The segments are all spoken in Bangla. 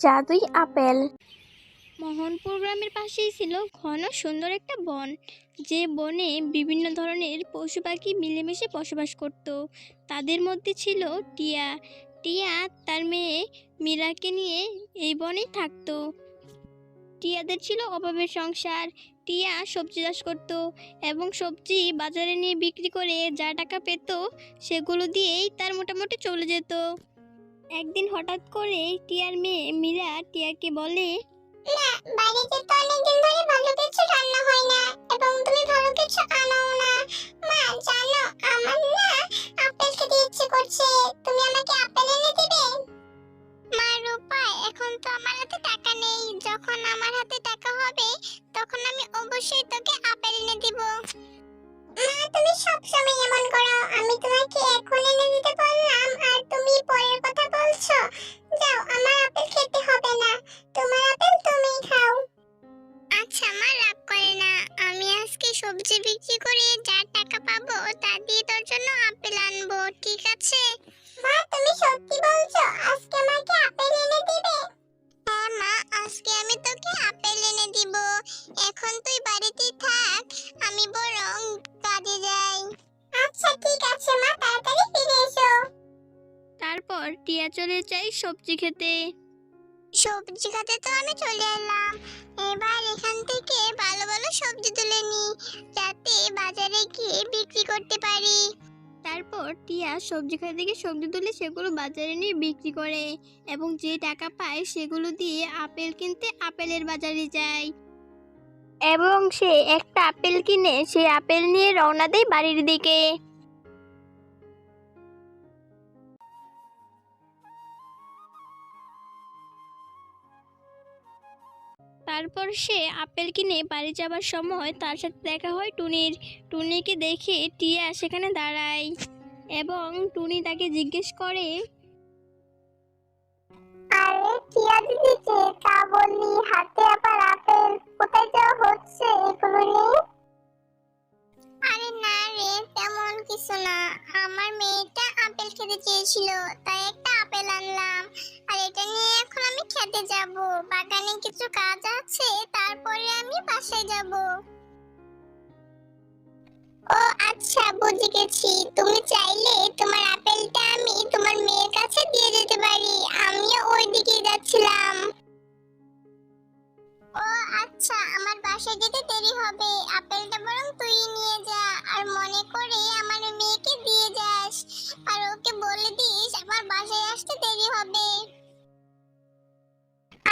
জাদুই আপেল। মোহনপুর গ্রামের পাশেই ছিল ঘন সুন্দর একটা বন, যে বনে বিভিন্ন ধরনের পশু পাখি মিলেমিশে বসবাস করত। তাদের মধ্যে ছিল টিয়া। টিয়া তার মেয়ে মীরাকে নিয়ে এই বনেই থাকতো। টিয়াদের ছিল অভাবের সংসার। টিয়া সবজি চাষ করত এবং সবজি বাজারে নিয়ে বিক্রি করে যা টাকা পেত সেগুলো দিয়েই তার মোটামুটি চলে যেত। একদিন হঠাৎ করে টিয়ার মেয়ে মীরা টিয়াকে বলে, না, বাড়িতে তো অনেকদিন ধরে ভালো কিছু রান্না হয় না এবং তুমি ভালো কিছু আনাও না। মা জানো, আমার না আপেল খেতে ইচ্ছে করছে, তুমি আমাকে আপেল এনে দিবে? মা রূপা, এখন তো আমার হাতে টাকা নেই, যখন আমার হাতে টাকা হবে তখন আমি অবশ্যই তোকে আপেল এনে দিব। মা তুমি সবসময় এমন করো, আমি তোমাকে এখন এনে দিতে বললাম আর তুমি পরের কথা বলছো। যাও, আমার আপেল খেতে হবে না, তোমার আপেল তুমি খাও। আচ্ছা মা, রাগ করে না, আমি আজকে সবজি বিক্রি করে যা টাকা পাবো তা দিয়ে তোর জন্য আপেল আনবো, ঠিক আছে? মা তুমি সত্যি বলছো, আজকে আমাকে আপেল এনে দিবে? হ্যাঁ মা, আজকে আমি তোকে আপেল এনে দিব। এখন তুই বাড়িতেই থাক, আমি বরং কাজে যাই। আচ্ছা ঠিক আছে মা, তাড়াতাড়ি ফিরে এসো। তারপর টিয়া চলে যায় সবজি খেতে। সবজি খাতে তো আমি চলে এলাম, এবার এখান থেকে ভালো ভালো সবজি তুলে নি, যাতে বাজারে গিয়ে বিক্রি করতে পারি। তারপর টিয়া সবজি খেতে থেকে সবজি তুলে সেগুলো বাজারে নিয়ে বিক্রি করে এবং যে টাকা পায় সেগুলো দিয়ে আপেল কিনতে আপেলের বাজারে যায় এবং সে একটা আপেল কিনে সেই আপেল নিয়ে রওনা দেয় বাড়ির দিকে। তারপর সে আপেল কিনে বাড়ি যাবার সময় তার সাথে দেখা হয় টুনির। টুনিকে দেখে টিয়া সেখানে দাঁড়ায় এবং টুনি তাকে জিজ্ঞেস করে, আরে টিয়া দিদি যে, তা বললি হাতে আবার আপেল, কোথায় যাওয়া হচ্ছে এগুলো নিয়ে? আরে না রে, তেমন কিছু না, আমার মেয়েটা আপেল খেতে চেয়েছিল তাই একটা আপেল আনলাম, আর এটা নিয়ে এখন আমি খেতে যাব, বাগানে কিছু কাজ আছে, তারপরে আমি বাসায় যাব। ও আচ্ছা, বুঝে গেছি, তুমি চাইলে তোমার আপেলটা আমি তোমার মেয়ের কাছে দিয়ে যেতে পারি, আমিও ওই দিকে যাচ্ছিলাম। ও আচ্ছা, আমার বাসায় যেতে দেরি হবে, আপেলটা বরং তুই নিয়ে যা, আর মনে করে আমার মেয়েকে দিয়ে যাস, আর ওকে বলে দিস আমার বাসায় আসতে দেরি হবে।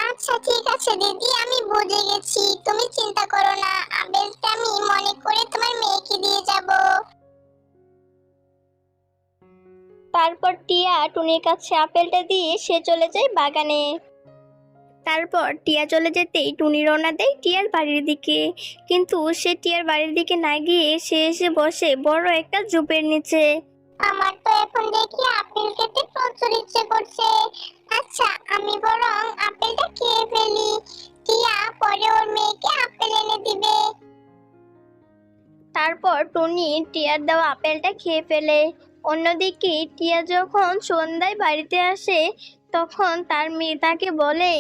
আচ্ছা ঠিক আছে দিদি, আমি বুঝে গেছি, তুমি চিন্তা করো না, আপেলটা আমি মনে করে তোমার মেয়েকে দিয়ে যাব। তারপর টিয়া টুনির কাছে আপেলটা দিয়ে সে চলে যায় বাগানে। তারপর টিয়া চলে যেতেই টুনি রওনা দেয় টিয়ার বাড়ির দিকে, কিন্তু সে টিয়ার বাড়ির দিকে না গিয়ে সে এসে বসে বড় একটা ঝোপের নিচে। আমার তো এখন দেখি আপেল খেতে প্রচুর ইচ্ছে করছে, আচ্ছা আমি বরং আপেলটা খেয়ে ফেলি, টিয়া পরে ওর মেয়েকে আপেল এনে দিবে। তারপর টুনি টিয়ার দেওয়া আপেলটা খেয়ে ফেলে। অন্যদিকে টিয়া যখন সন্ধ্যায় বাড়িতে আসে তখন তার মেয়ে তাকে বলে,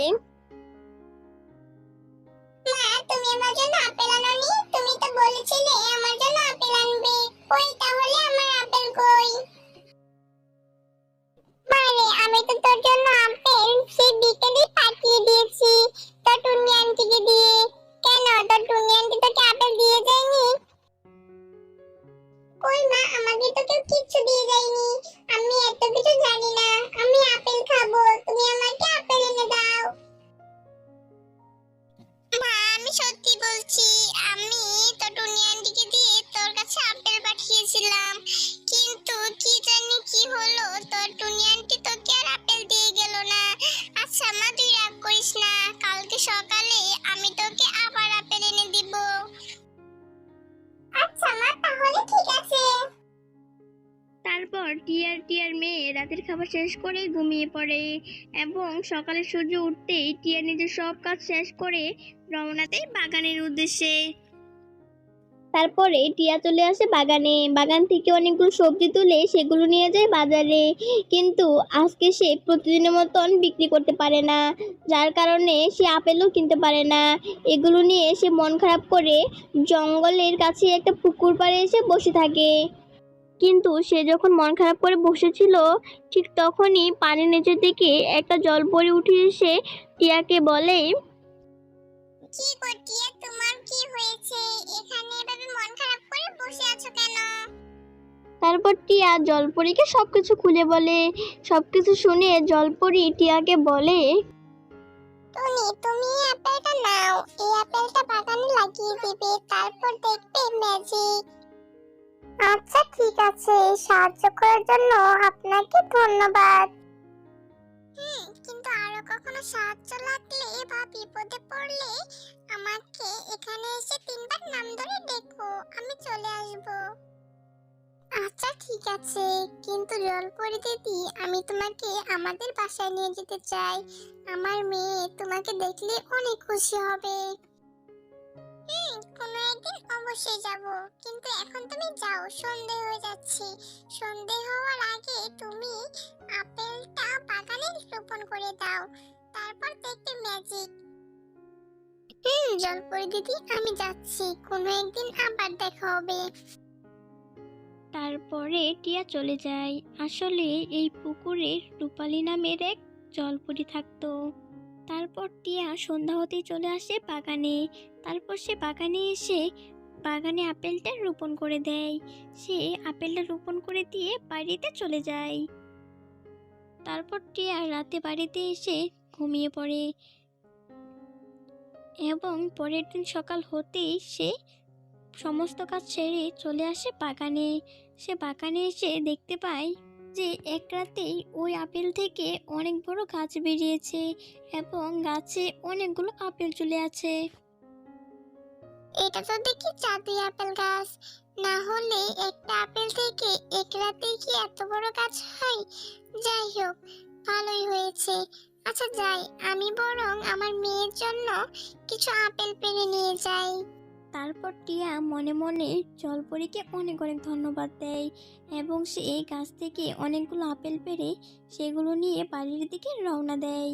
মা তুমি আমার জন্য আপেল আনোনি, তুমি তো বলেছিলে আমার জন্য আপেল আনবে, কই তাহলে আমার আপেল কই? মারে, আমি তো তোর জন্য আপেল সেই বিকেলে পাঠিয়ে দিয়েছি তোর টুনি আন্টিকে দিয়ে, কেন তোর টুনি আন্টি তোকে আপেল দিয়ে যায়নি? কই মা, আমাকে তো কেউ কিচ্ছু দিয়ে যায়নি, আমি এত কিছু জানি না, আমি আপেল খাবো, তুমি আমাকে আপেল এনে দাও। মা আমি সত্যি বলছি, আমি তো টুনি আন্টিকে দিয়ে তোর কাছে আপেল পাঠিয়েছিলাম, কিন্তু কি জানি কি হলো, তোর টুনি আন্টি তোকে আর আপেল দিয়ে গেল না। আচ্ছা মা তুই রাগ করিস না, কালকে সকালে আমি তোকে আবার আপেল এনে দিব। আচ্ছা মা, তাহলে ঠিক আছে। তারপর টিয়ার মেয়ে রাতের খাবার শেষ করে ঘুমিয়ে পড়ে এবং সকালে সূর্য উঠতেই টিয়া নিজের সব কাজ শেষ করে রওনা দেয় বাগানের উদ্দেশ্যে। তারপরে টিয়া চলে আসে বাগানে। বাগান থেকে অনেকগুলো সবজি তুলে সেগুলো নিয়ে যায় বাজারে। কিন্তু আজকে সে প্রতিদিনের মতন বিক্রি করতে পারে না, যার কারণে সে আপেলও কিনতে পারে না। এগুলো নিয়ে সে মন খারাপ করে জঙ্গলের কাছে একটা পুকুর পাড়ে এসে বসে থাকে। কিন্তু সে যখন মন খারাপ করে বসেছিল, ঠিক তখনই পানির নিচের দিকে একটা জলপরি উঠে এসে টিয়াকে বলে, কি গো টিয়া, তোমার কি হয়েছে? এখানে এভাবে মন খারাপ করে বসে আছো কেন? তারপর টিয়া জলপরীকে সবকিছু খুলে বলে। সবকিছু শুনে জলপরি টিয়াকে বলে, টনি, তুমি এই আপেলটা নাও। এই আপেলটা বাগানে লাগিয়ে দিবে, তারপর দেখবে ম্যাজিক। আচ্ছা ঠিক আছে, সাহায্য করার জন্য আপনাকে ধন্যবাদ। কিন্তু আরো কখনো সাহায্য লাগলে বা বিপদে পড়লে আমাকে এখানে এসে 3বার নাম ধরে ডেকো, আমি চলে আসব। আচ্ছা ঠিক আছে, কিন্তু জলপরি দিদি, আমি তোমাকে আমাদের বাসায় নিয়ে যেতে চাই। আমার মেয়ে তোমাকে দেখলে অনেক খুশি হবে। কোনো একদিন অবশ্যই যাব, কিন্তু এখন তুমি যাও, সন্ধে হয়ে যাচ্ছে। সন্ধে হওয়ার আগে তুমি আপেলটা বাগানে রোপণ করে দাও, তারপর দেখবে ম্যাজিক। জলপরি দিদি, আমি যাচ্ছি, কোনো একদিন আবার দেখা হবে। তারপরে টিয়া চলে যায়। আসলে এই পুকুরে রূপালী নামের এক জলপরি থাকতো। তারপর টিয়া সন্ধ্যা হতেই চলে আসে বাগানে। তারপর সে বাগানে এসে বাগানে আপেলটা রোপণ করে দেয়। সে আপেলটা রোপণ করে দিয়ে বাড়িতে চলে যায়। তারপর টিয়া রাতে বাড়িতে এসে ঘুমিয়ে পড়ে এবং পরের দিন সকাল হতেই সে সমস্ত কাজ সেরে চলে আসে বাগানে। সে বাগানে এসে দেখতে পায় যে এক রাতেই ওই আপেল থেকে অনেক বড় গাছ বেরিয়েছে এবং গাছে অনেকগুলো আপেল চলে আছে। এটা তো দেখি জাদুই আপেল গাছ। না হলে একটা আপেল থেকে এক রাতে কি এত বড় গাছ হয়? যাই হোক, ভালোই হয়েছে। আচ্ছা যাই, আমি বরং আমার মেয়ের জন্য কিছু আপেল পেড়ে নিয়ে যাই। তারপর টিয়া মনে মনে জলপরীকে অনেক অনেক ধন্যবাদ দেয় এবং সে এই গাছ থেকে অনেকগুলো আপেল পেড়ে সেগুলো নিয়ে বাড়ির দিকে রওনা দেয়।